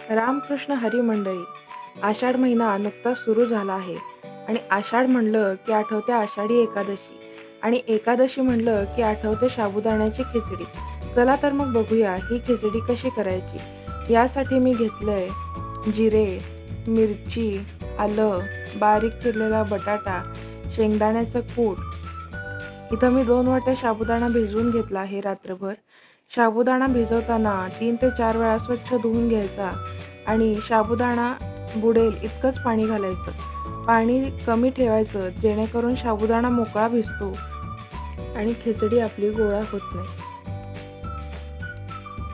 रामकृष्ण हरी मंडळी. आषाढ महिना नुकताच सुरू झाला आहे आणि आषाढ म्हणलं की आठवते आषाढी एकादशी आणि एकादशी म्हणलं की आठवते साबुदाण्याची खिचडी. चला तर मग बघूया ही खिचडी कशी करायची. यासाठी मी घेतलंय जिरे, मिरची, आलं, बारीक चिरलेला बटाटा, शेंगदाण्याचं कूट. इथं मी 2 वाट्या साबुदाणा भिजवून घेतला आहे रात्रभर. साबुदाणा भिजवताना 3 ते 4 वेळा स्वच्छ धुवून घ्यायचा आणि साबुदाणा बुडेल इतकंच पाणी घालायचं. पाणी कमी ठेवायचं जेणेकरून साबुदाणा मोकळा भिजतो आणि खिचडी आपली गोळा होत नाही.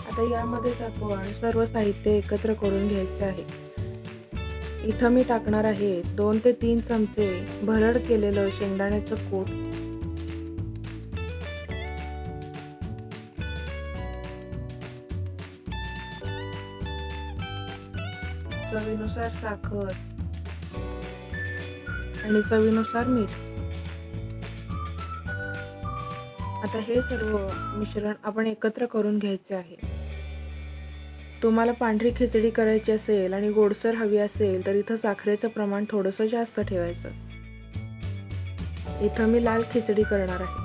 आता यामध्येच आपण सर्व साहित्य एकत्र करून घ्यायचे आहे. इथं मी टाकणार आहे 2 ते 3 चमचे भरड केलेलं शेंगदाण्याचं कूट, चवीनुसार साखर आणि चवीनुसार मीठ. आता हे सर्व मिश्रण आपण एकत्र करून घ्यायचे आहे. तुम्हाला पांढरी खिचडी करायची असेल आणि गोडसर हवी असेल तर इथं साखरेचं प्रमाण थोडंसं जास्त ठेवायचं. इथं मी लाल खिचडी करणार आहे.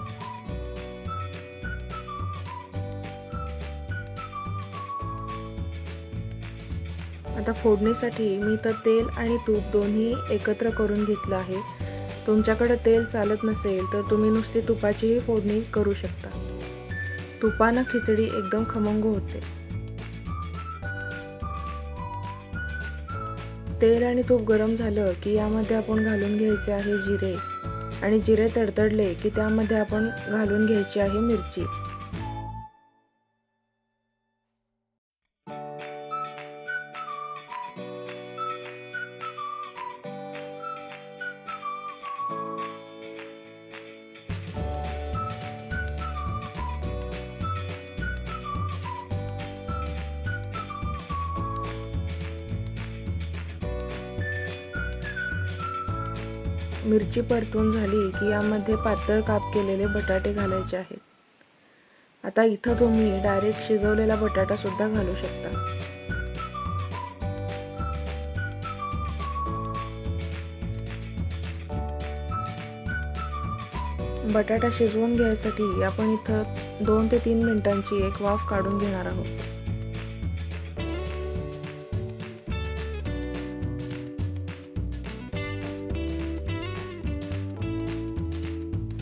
आता फोडणीसाठी मी इथं तेल आणि तूप दोन्ही एकत्र करून घेतलं आहे. तुमच्याकडे तेल चालत नसेल तर तुम्ही नुसती तुपाचीही फोडणी करू शकता. तुपानं खिचडी एकदम खमंग होते. तेल आणि तूप गरम झालं की यामध्ये आपण घालून घ्यायचे आहे जिरे आणि जिरे तडतडले की त्यामध्ये आपण घालून घ्यायची आहे मिरची. मिरची परतून झाली की यामध्ये पातळ काप केलेले बटाटे घालायचे आहेत. आता इथं तुम्ही डायरेक्ट शिजवलेला बटाटा सुद्धा घालू शकता. बटाटा शिजवून घ्यायसाठी आपण इथं 2 ते 3 मिनिटांची एक वाफ काढून घेणार आहोत.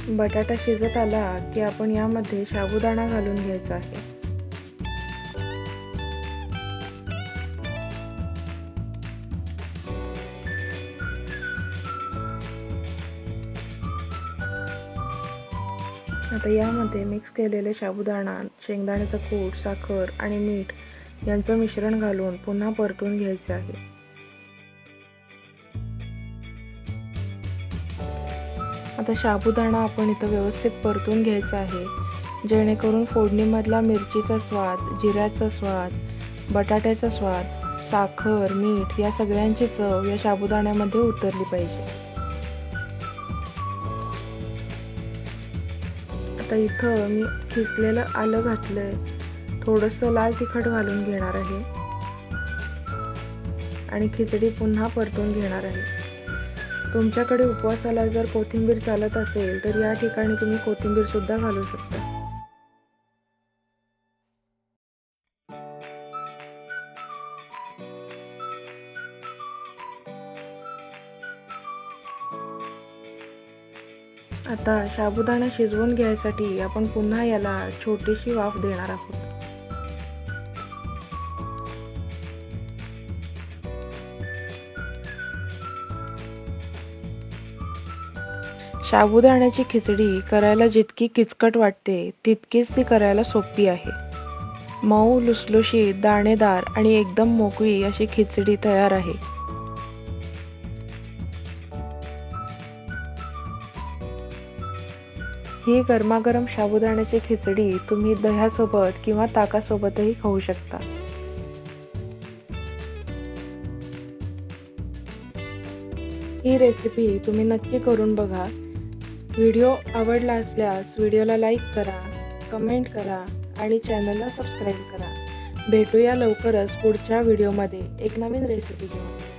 बटाटा शिजत आला की आपण यामध्ये साबुदाणा घालून घ्यायचा आहे. आता यामध्ये मिक्स केलेले साबुदाणा, शेंगदाण्याचा कूट, साखर आणि मीठ यांचं मिश्रण घालून पुन्हा परतून घ्यायचे आहे. आता साबुदाणा आपण इथं व्यवस्थित परतून घ्यायचा आहे जेणेकरून फोडणीमधला मिरचीचा स्वाद, जिऱ्याचा स्वाद, बटाट्याचा स्वाद, साखर, मीठ या सगळ्यांची चव या साबुदाण्यामध्ये उतरली पाहिजे. आता इथं मी खिसलेलं आलं घातलंय, थोडंसं लाल तिखट घालून घेणार आहे आणि खिचडी पुन्हा परतून घेणार आहे. तुमच्याकडे उपवासाला जर कोथिंबीर चालत असेल तर या ठिकाणी तुम्ही कोथिंबीर सुद्धा घालू शकता. आता साबुदाणा शिजवून घ्यायसाठी आपण पुन्हा याला छोटीशी वाफ देणार आहोत. साबुदाण्याची खिचडी करायला जितकी किचकट वाटते तितकीच ती करायला सोपी आहे. मऊ, लुसलुशीत, दाणेदार आणि एकदम मोकळी अशी खिचडी तयार आहे. ही गरमागरम साबुदाण्याची खिचडी तुम्ही दह्यासोबत किंवा ताकासोबतही खाऊ शकता. ही रेसिपी तुम्ही नक्की करून बघा. व्हिडिओ आवडला असल्यास व्हिडिओला लाईक करा, कमेंट करा आणि चॅनलला सबस्क्राईब करा. भेटूया लवकरच पुढच्या व्हिडिओमध्ये एक नवीन रेसिपी घेऊन.